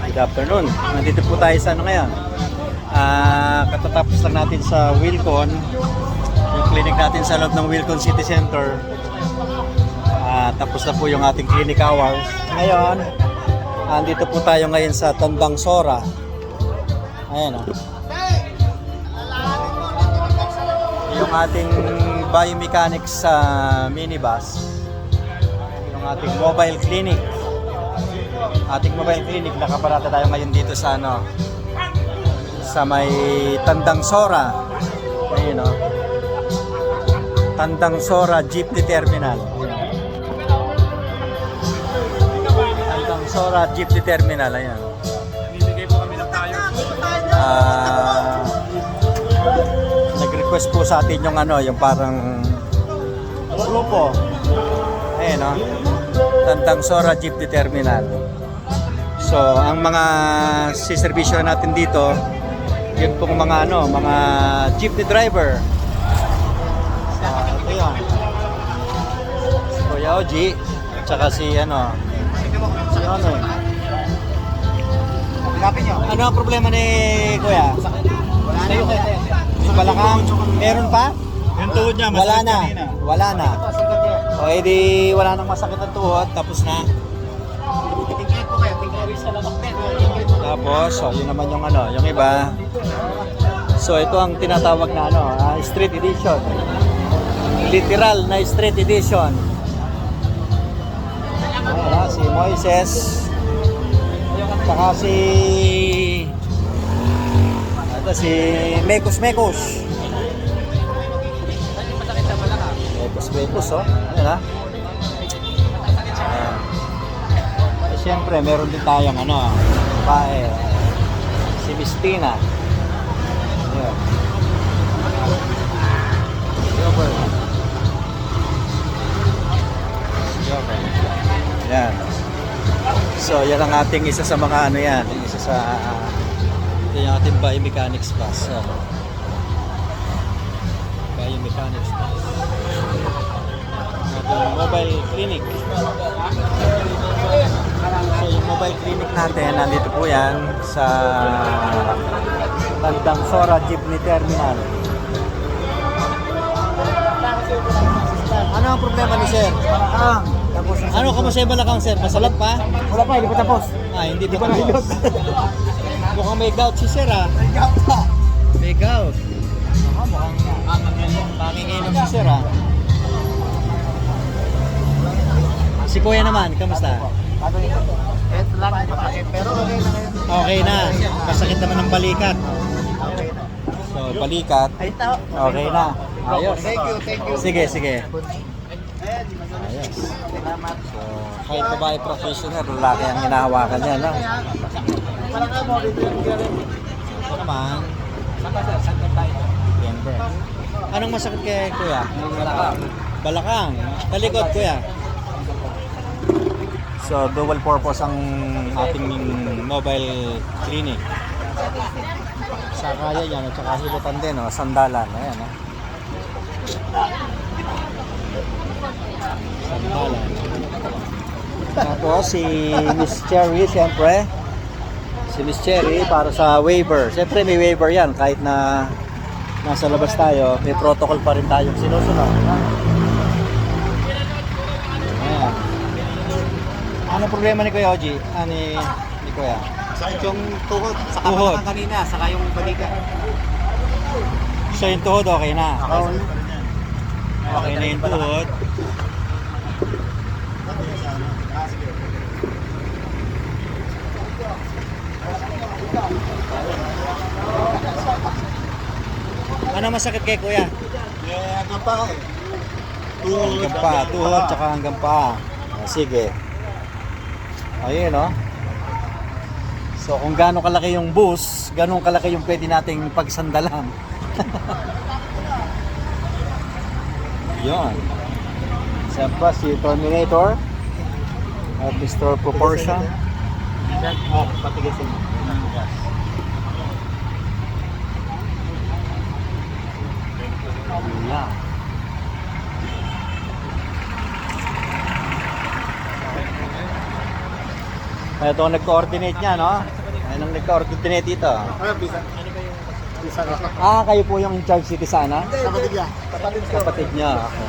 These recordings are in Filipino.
Good afternoon. Nandito po tayo sa ano ngayon. Katatapos lang natin sa Wilcon. Yung clinic natin sa loob ng Wilcon City Center. Tapos na po yung ating clinic hours. Ngayon, andito po tayo ngayon sa Tandang Sora. Ayan o. Yung ating biomechanics sa minibus. Yung ating mobile clinic. Ating mobile clinic, nakaparata tayo ngayon dito sa ano, sa may Tandang Sora. Ayun o. Tandang Sora Jeepney Terminal. Tandang Sora Jeepney Terminal, ayan. Bibigay po kami ng tayo. Nag-request po sa atin yung ano, yung parang grupo. Ayun o. Tandang Sora Jeepney Terminal. So, ang mga siservisyo natin dito, yun pong mga ano, mga jeepney driver. Ito yun. Si Kuya Oji, tsaka si ano, si ano eh. Hanapin nyo. Ano ang problema ni Kuya? Wala na yun. Yung balakang, meron pa? Yung tuhod niya, Wala masakit na. kanina. Wala na. O edi wala nang masakit ang tuhod, tapos na. Tingin po kayo, tingin sa lamak din. Tapos, so yun naman yung ano, yung iba. So ito ang tinatawag na ano, street edition. Literal na street edition. Ayan, si Moises. Tsaka si si Mekos Mekos. Mekos, oh. Ayan ha. Siyempre, meron din tayong ano, bae, si Miss Tina. Ayan. Yover. Yover. Ayan. So, yan ang ating isa sa mga ano yan. Isa sa, ito yung ating biomechanics class. Biomechanics class. Ating mobile clinic. So yung mobile clinic natin, nandito po yan sa Tandang Sora Jeepney Terminal. Ano ang problema ni Sir? Ano kamusta yung balakang Sir? Masalat pa? Wala pa, hindi pa tapos. Hindi pa tapos. Mukhang may gout si Sir ah. May gout. Mukhang panginginom si Sir ah. Si Kuya naman, kamusta? Ito lang, masakit. Pero okay na ngayon. Okay na. Masakit naman ang balikat. So, balikat. Okay na. Ayos. Thank you. Sige, sige. Ayos. Salamat. So, kahit babae professional, lalaki ang hinahawakan niya, no? Parang ka mo, dito yung galing. Ito naman, Saan ka tayo? Denver. Anong masakit kay Kuya? Balakang. Balakang. Talikod, Kuya. So, dual purpose ang ating mobile clinic. Sa kaya yan, at saka hilutan din, oh, sandalan. Ayan, oh. Sandalan. Tapos, si Miss Cherry, siyempre. Si Miss Cherry, para sa waiver. Siyempre, may waiver yan. Kahit na nasa labas tayo, may protocol pa rin tayong sinusunod. Ayan. Ano problema ni Kuya Oji? Ni Kuya? Sakit yung tuhod. Saka Tuhod. balakang kanina, saka yung balikat. So yung tuhod okay na? Oo. Okay na yung tuhod. Ano masakit kay Kuya? Hanggang pa eh. Hanggang pa, tuhod tsaka hanggang pa. Sige. Ayun no. So kung gaano kalaki yung bus, gaano kalaki yung pwede nating pagsandalan. Yun. Siyempre si Terminator at Mr. Proportion. Patigasin mo. Yeah. Ito ang nag-coordinate niya, no? Ayun ang nagka-coordinate dito. Ano, visa? Visa na. Kayo po yung in charge dito sana? Kapatid niya. Kapatid ko. Kapatid niya. Ako.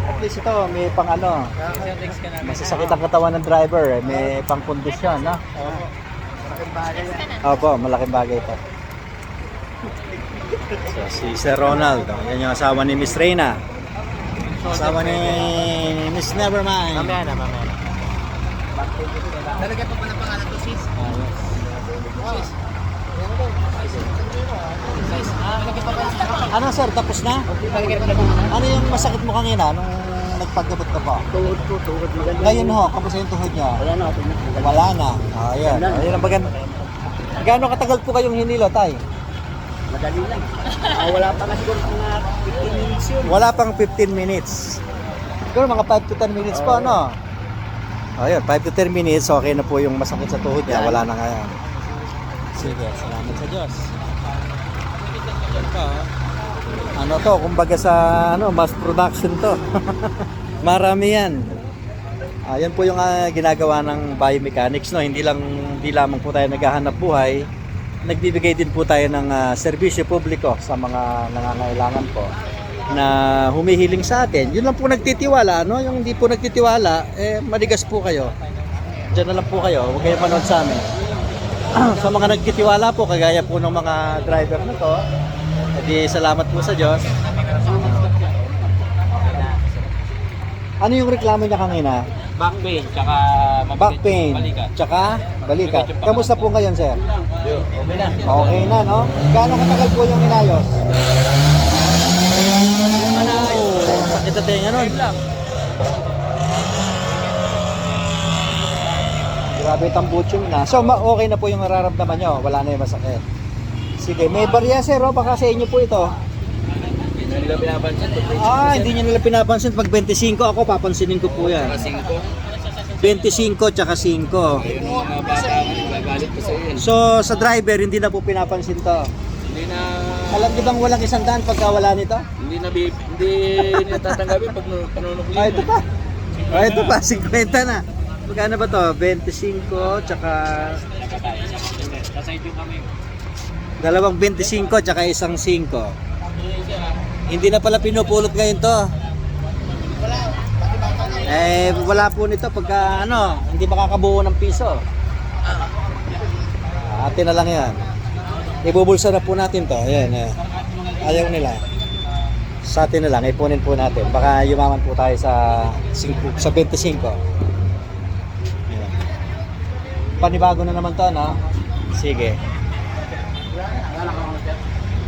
At least ito, may pang ano, masasakit ang katawan ng driver, eh. May pang kondisyon, no? Malaking bagay yan. Opo, malaking bagay ito. So, si Sir Ronald, yan yung asawa ni Miss Reyna. Asawa ni Miss Nevermind. Mamaya na. Lalagyan pa pa ng pangalan to, sis? Sis. Ano sir, tapos na? Lalagyan pa ng pangalan. Ano yung masakit mo kanina nung nagpagabot ka pa? Tuhod ko, maganda. Ngayon ho, kamusta yung tuhod niya? Wala na, maganda. Wala na. Ayan. Ayun ang maganda. Gaano katagal po kayong hinilo, tay? Madali lang. Wala pa na siguro mga 15 minutes yun. Wala pang 15 minutes. Siguro mga 5 to 10 minutes po, ano? Ayun, 5 to 10 minutes, okay na po yung masakit sa tuhod niya. Wala na ngayon. Sige, salamat sa Diyos. Ano to, kumbaga sa mass production to. Marami yan. Yan po yung ginagawa ng biomechanics, no. Hindi lamang po tayo naghahanap buhay. Nagbibigay din po tayo ng serbisyo publiko sa mga nangangailangan po na humihiling sa atin. Yun lang po nagtitiwala, no? Yung hindi po nagtitiwala, maligas po kayo. Diyan na lang po kayo, huwag kayo manood sa amin. Sa mga nagtitiwala po, kagaya po ng mga driver na to, edi salamat po sa Diyos. Ano yung reklamo niya kanina? Back pain, tsaka Back pain, balikat. tsaka balikat. Kamusta po ngayon, sir? Okay na. Okay na, no? Gaano katagal po yung inayos? Sakit na tenga nun. Grabe tambucho na. So, okay na po yung nararamdaman nyo. Wala na yung masakit. Sige, may barya, sir. Baka sa inyo po ito. Hindi nila pinapansin. Hindi nyo nila pinapansin. Pag 25, ako papansinin ko po yan. 25 tsaka 5. Yung mga bata nagagalit pa sa iyo. So, sa driver, hindi na po pinapansin to. Hindi na Alam niyo bang walang 100 pagka wala nito? hindi natatanggapin pag panunukli. Ito pa. Ito pa, 50 na. Magkano ba to? 25 tsaka... Kasay yung kami. Dalawang 25 tsaka isang 5. Hindi na pala pinupulot ngayon to. Wala po nito pagka hindi makakabuo ng piso. Atin na lang yan. Ibubulsa na po natin to. Ayan, ayaw nila. Sa atin na lang, ipunin po natin. Baka yumaman po tayo sa 25. Ayan. Panibago na naman to, no? Sige.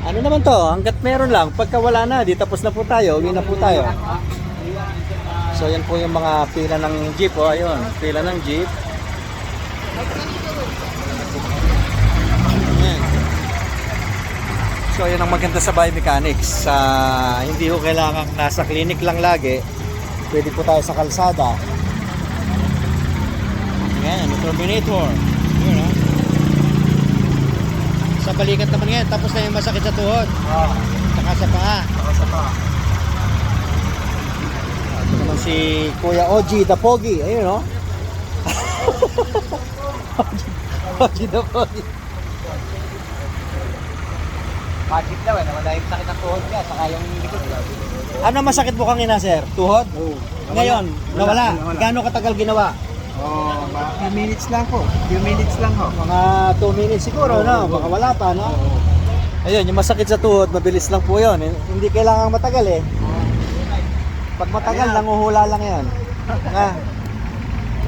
Ano naman to? Hanggat meron lang. Pagka wala na, di tapos na po tayo. Uwi na po tayo. So yan po yung mga pila ng jeep. Ayun, pila ng jeep. Ayan. So yan ang maganda sa biomechanics. Hindi ko kailangan nasa clinic lang lagi. Pwede po tayo sa kalsada. Ayan, Terminator. Ayan, ha? Sa balikat naman ngayon, tapos na yung masakit sa tuhod. Saka sa paa. Ito naman si Kuya Oji the Pogi. Ayun, no? Oji the Pogi. Magic daw nawala yung sakit ng tuhod niya, saka yung likod. Ano masakit mo kanina, sir? Tuhod? Oo. Ngayon, nawala. Gaano katagal ginawa? Few minutes lang po. Few minutes lang ho. Mga 2 minutes siguro, no? Baka wala pa, no? Ayun, yung masakit sa tuhod, mabilis lang po yun. Hindi kailangan matagal, eh. Pag matagal, nanguhula lang yan.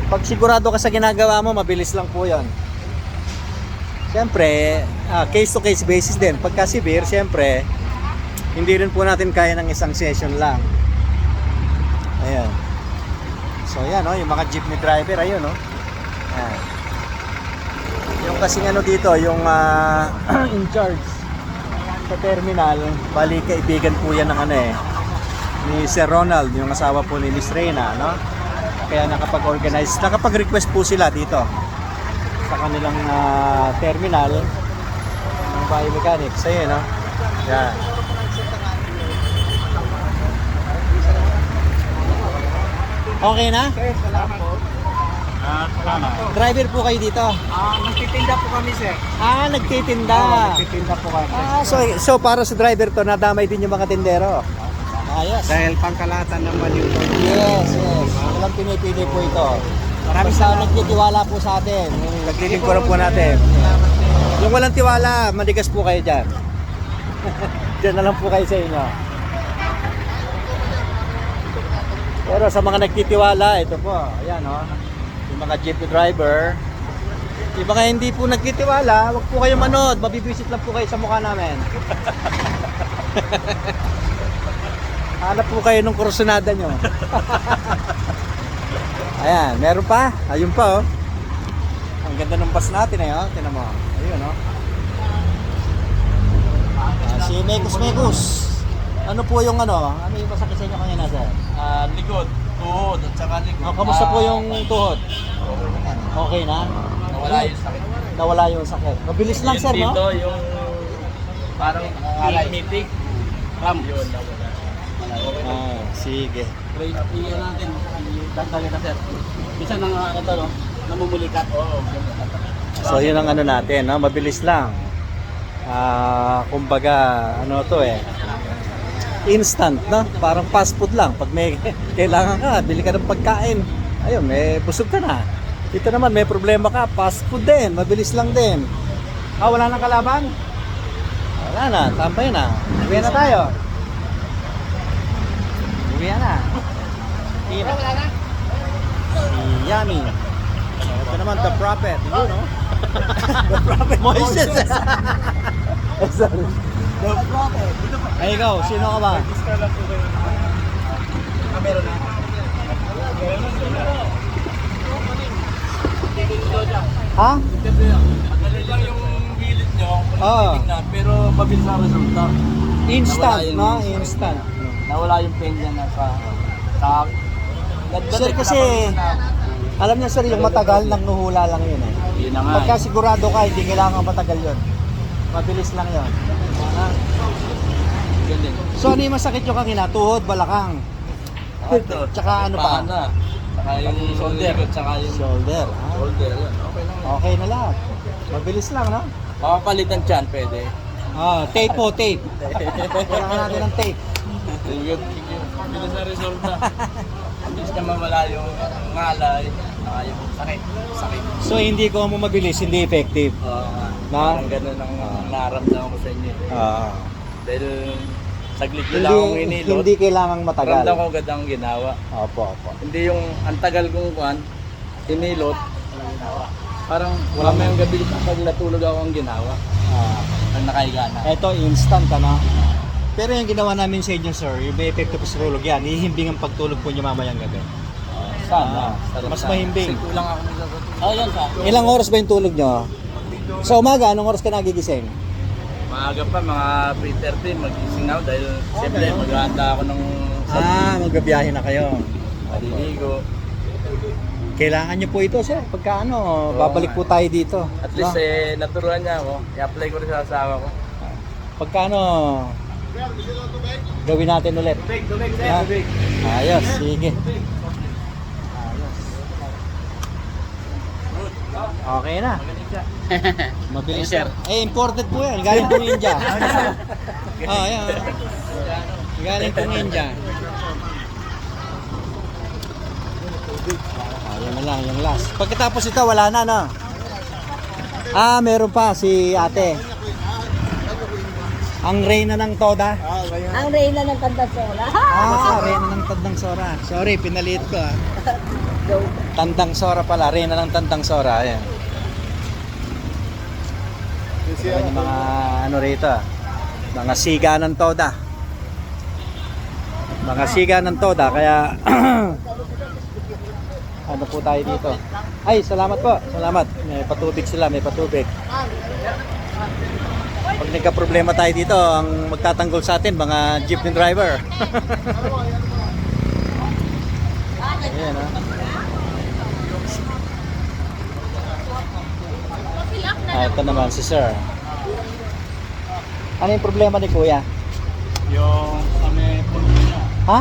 Pag sigurado ka sa ginagawa mo, mabilis lang po yun. Siyempre, case to case basis din. Pagka severe, siyempre, hindi rin po natin kaya ng isang session lang. Ayan. So yan, no, yung mga jeepney driver, ayun, no. Ayan. Yung kasing dito, yung in charge sa terminal, bali kaibigan po yan ng ni Sir Ronald, yung asawa po ni Miss Reyna, no. Kaya nakapag-request po sila dito sa kanilang terminal ng biomechanics. Ayun, no. Yan. Okay na? Sir, salamat po. Driver po kayo dito? Nagtitinda po kami, sir. Nagtitinda. Nagtitinda po kami. So para sa driver to, nadamay din yung mga tindero. Ayos. Dahil pangkalatan naman yung Yes. Walang pinipili po ito. Maraming Basta salamat. nagtitiwala po sa atin. Yung naglilingkuran po natin. Yung walang tiwala, madigas po kayo dyan. Diyan na lang po kayo sa inyo. Pero sa mga nagtitiwala, ito po. Ayan o. Yung mga jeep driver. Yung mga hindi po nagtitiwala, wag po kayo manood. Mabibisit lang po kayo sa mukha namin. Hanap po kayo ng kursunada nyo. Ayan, meron pa. Ayun pa oh. Ang ganda ng bus natin eh oh. Tingnan mo. Ayun oh. Si Mekus. Ano po yung ano? Ano yung masakit sa inyo kanina sir? Likod, tuhod, at saka likod. Kamusta po yung tuhod? Okay na? Nawala yung sakit. Nawala yung sakit. Mabilis lang sir no? Dito yung parang meeting. Ram. Yun, nawala. Sige. Iyan natin, dadali na, sir. Bisa nang ito, no? Namumulikat. So yun ang ano natin, no? Mabilis lang. Kumbaga, ano to eh. Instant, no? Parang fast food lang. Pag may kailangan ka, bili ka ng pagkain. Ayun, may busog ka na. Dito naman, may problema ka, fast food din. Mabilis lang din. Wala nang kalaban? Wala na, tambay na. Uwi na tayo. Uwi na. Wala na. Si Yummy. Ito naman, The Prophet. Yun, no? The Prophet Moises. Sorry. The Prophet. Ay, ikaw, sino ka ba? Meron na. Ha? Madali lang yung bilid nyo, Oo. tingnan, pero mabilis ang resulta. Instant, Nawala no? yung- Instant. Nawala yung pain niya na sa Sir, kasi, alam niya sir, yung matagal, nagnuhula lang yun eh. Yun na nga. Pagka sigurado ka, hindi kailangan matagal yun. Mabilis lang yun. Galing. So, ano yung masakit yung kanina? Tuhod, balakang. Ito. Tsaka ano pa? Paana. Tsaka yung shoulder. Tsaka yung Shoulder. shoulder. Yan. Okay lang. Okay na lang. Mabilis lang, no? Makapalitan dyan, pwede. Tape po, tape. Kailangan natin ng tape. Good. Bilis na resulta. Bilis na mawala yung ngalay. Tsaka yung sakit. Sakit. So, hindi ko mo mabilis, hindi effective. Oo nga. Na? Parang ganun ang naramdaman ko sa inyo. Dahil saglit nyo lang akong Hindi, inilot. hindi kailangan matagal. Ramdam ko agad ang ginawa. Opo, opo. Hindi yung antagal kong kuhan, inilot. Parang wala may yung gabi pag natulog ako ang ginawa. Ang nakahiga na. Ito, instant, ano? Pero yung ginawa namin sa inyo, sir, yung may epekto sa tulog yan, ihimbing ang pagtulog po nyo mamayang gabi. Sana. Mas mahimbing. Kasi kulang ako sa Oh, yan sa. Ilang oras ba yung tulog nyo? Sa umaga, anong oras ka nagigising? Maaga pa, mga 3:30, magising na ako dahil siyempre maghahanda ako ng Magbabiyahe na kayo. maliligo. Kailangan nyo po ito, sir. Pagka ano, babalik po tayo dito. At least naturuan niya ako. I-apply ko rin sa asawa ko. Pagka ano, gawin natin ulit. Tubig, Ha? Ayos, sige. Okay na. Mabilis Sir. imported po yan. Galing po India. Ayan. Galing po India. Yan na lang, yung last. Pagkatapos ito, wala na, no? Meron pa si ate. Ang reyna ng Toda. Ang reyna ng Tandasola. Reyna ng Tandang Sora. Sorry, pinaliit ko Tandang Sora pala, reyna ng Tandang Sora. Ayan. Ayan yung mga ano rito. Mga siga ng Toda. Mga siga ng Toda, kaya ano po tayo dito. Ay, salamat po. Salamat. May patubig sila, may patubig. Pag nagka-problema tayo dito, ang magtatanggol sa atin, mga jeepney driver. Ayan, ha? Ito naman si sir. Ano yung problema ni kuya? Yung sa may pulso niya. Ha?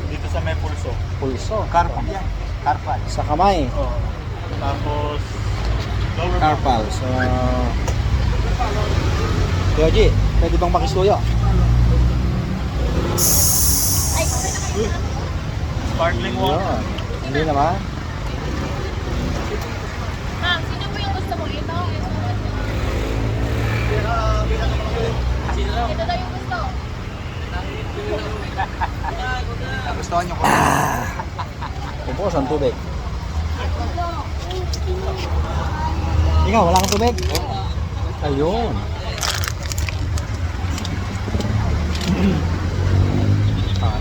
Dito sa may pulso. Pulso. Carpal yan. Carpal. Sa kamay. Oo. Tapos, lower Carpal. So, Yoji, pwede bang makisuyo? sparkling water. Yun. Hindi naman. Ma'am, sino po yung gusto mo? Ito? Ito daw yung gusto. Ubos ang tubig. Ikaw, wala kang tubig? Ayun.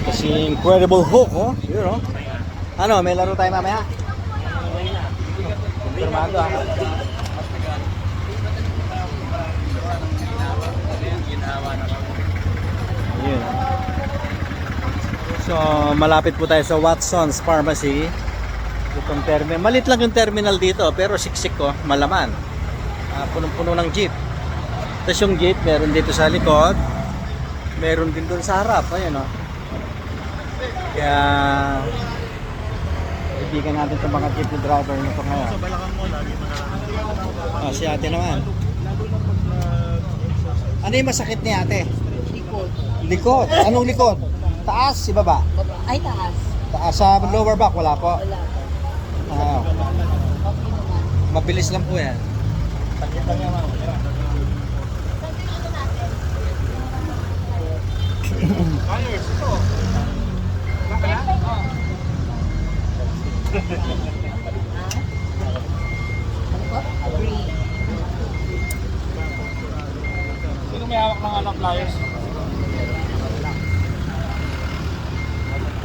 Kasi Incredible Hulk, oh. Yun, oh. Ano, may laro tayo mamaya? Kumpirmado, ah. Ayun. So, malapit po tayo sa Watson's Pharmacy. Itong terminal. Malit lang yung terminal dito, pero siksik ko, malaman. Punong-puno ng jeep. Tapos yung jeep, meron dito sa likod. Meron din doon sa harap. Ayun, oh. Kaya, ibigan natin sa mga jeep driver nito ngayon. Sa balakang mo, lagi mo na Si ate naman. Ano yung masakit ni ate? Likod. Likod. Anong likod? Taas, si baba? Ay, taas. Taas sa lower back, wala po. Wala po. Ah, Okay naman. mabilis lang po yan. Tires, ito. Ano po? Green. Sino may hawak ng anak flyers?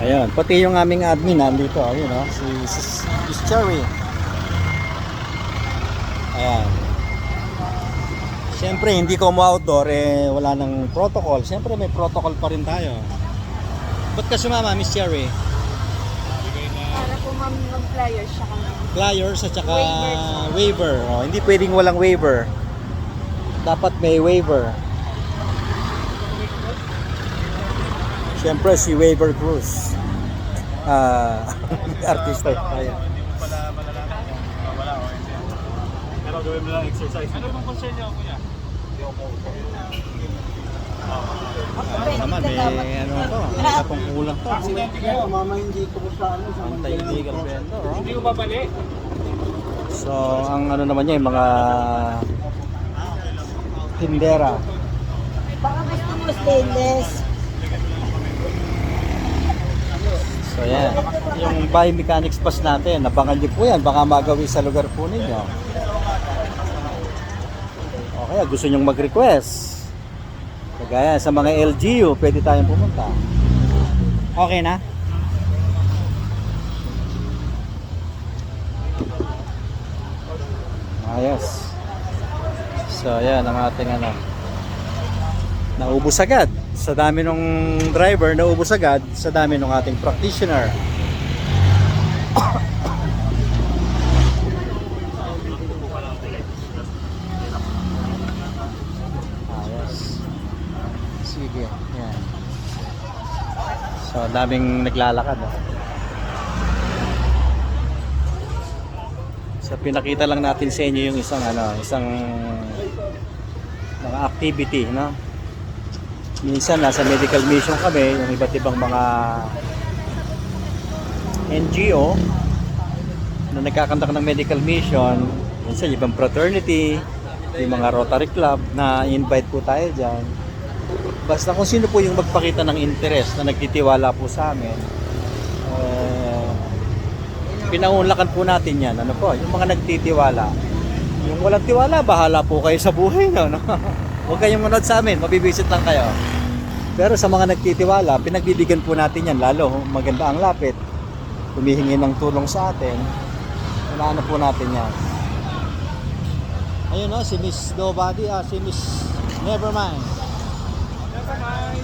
Ayun, pati yung aming admin nandito, ayun, oh, si Cherry. Ayan. Siyempre, hindi ko mo outdoor, wala nang protocol. Siyempre, may protocol pa rin tayo. Ba't ka sumama, Miss Cherry? Para po ma'am mag-flyers siya kami. Flyers at saka waiver. Oh, hindi pwedeng walang waiver. Dapat may waiver. Siyempre, si Waiver Cruz. Artista. Ayan. Hindi mo pala malalaman kung wala o hindi. Pero gawin mo lang exercise. Ano bang concern niyo, kuya? Naman, may ano to. May kapong kulang to. Aksidente kayo. Mama, hindi ko sa ano. Anti-illegal vendor. Oh. Hindi ko babalik. So, ang ano naman niya, yung mga tindera. Baka gusto mo stainless. So, yan. Yung biomechanics pass natin, nabangan niyo po yan. Baka magawi sa lugar po ninyo. Okay, gusto nyong mag-request. Kagaya sa mga LGU, pwede tayong pumunta. Okay na? Ayos. So, yan ang ating ano. Naubos agad. Sa dami ng driver, naubos agad sa dami ng ating practitioner. Ayos. Sige, yan. So, daming naglalakad. Oh. So, pinakita lang natin sa inyo yung isang isang mga activity, no? Minsan nasa medical mission kami, yung iba't ibang mga NGO na nagkakandak ng medical mission, minsan ibang fraternity, yung mga Rotary Club na invite po tayo dyan. Basta kung sino po yung magpakita ng interest na nagtitiwala po sa amin, pinaunlakan po natin yan. Ano po, yung mga nagtitiwala. Yung walang tiwala, bahala po kayo sa buhay nyo, no? Huwag kayong manood sa amin, mabibisit lang kayo. Pero sa mga nagtitiwala, pinagbibigyan po natin yan, lalo maganda ang lapit, humihingi ng tulong sa atin, unahan po natin yan. Ayun, no, si Miss Nobody, si Miss Nevermind.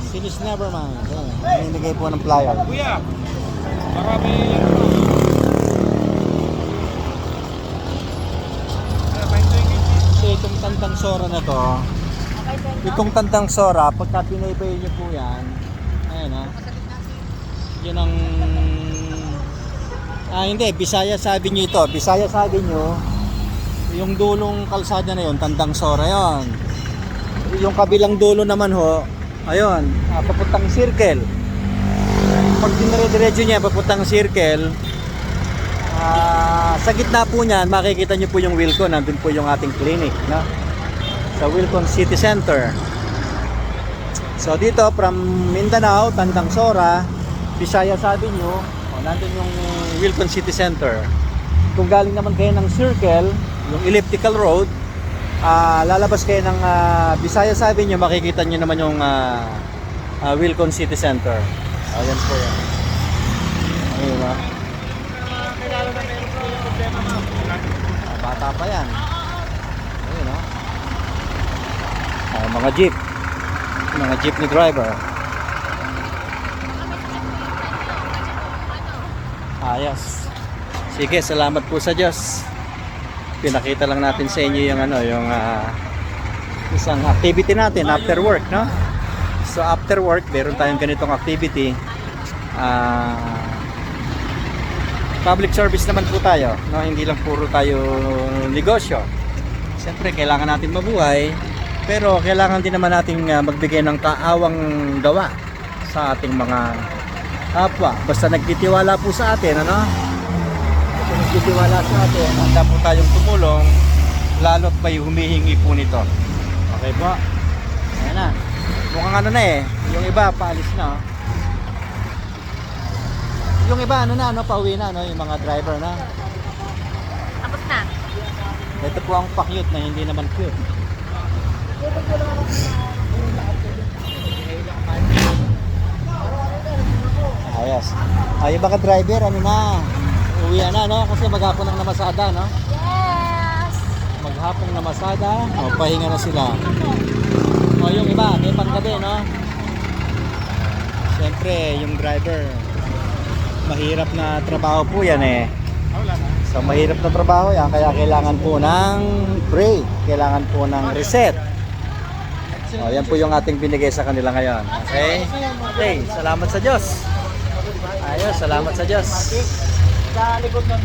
Si Miss Nevermind. Ayun, hinigay po ng flyer. Kuya, marami So itong Tandang Sora na to, itong Tandang Sora, pagka pinaybay niyo po yan, ayan, ha, yun ang Hindi, Visayas Avenue ito. Visayas Avenue, yung dulong kalsada na yon, Tandang Sora yon. Yung kabilang dulo naman ho, ayun, papuntang circle. Pag dinire-diretso niya, papuntang circle, sa gitna po niyan, makikita niyo po yung Wilcon. Nandun po yung ating clinic, no? Sa Wilcon City Center. So dito, from Mindanao, Tandang Sora, Visayas Avenue, nandun yung Wilcon City Center. Kung galing naman kayo ng circle, yung elliptical road, lalabas kayo ng Visayas Avenue, makikita nyo naman yung Wilcon City Center. Ayan po yan. Ayun ba? Bata pa yan. Ayun o. Mga jeep. Mga jeepney driver. Ayos. Sige, salamat po sa Diyos. Pinakita lang natin sa inyo yung yung isang activity natin after work, no? So after work, meron tayong ganitong activity. Public service naman po tayo, no? Hindi lang puro tayo negosyo. Siyempre, kailangan natin mabuhay, pero kailangan din naman natin magbigay ng kaawang gawa sa ating mga kapwa. Basta nagtitiwala po sa atin, ano? Basta nagtitiwala sa atin, handa po tayong tumulong, lalo't may humihingi po nito. Okay po? Ayan na. Mukhang na eh. Yung iba, paalis na. Oh. Yung iba, pauwi na, yung mga driver na. Tapos na. Ito po ang pa-cute na hindi naman cute. Ayos. Yung mga driver, uwi na, no? Kasi maghapon ang namasada, no? Yes! Maghapong namasada, pahinga na sila. Yung iba, may panggabi, no? Siyempre, yung driver, mahirap na trabaho po yan eh. So mahirap na trabaho yan, kaya kailangan po ng break, kailangan po ng reset. Yan po yung ating binigay sa kanila ngayon. Okay? Okay, salamat sa Diyos. Ayos, salamat sa Diyos. Sa likod ng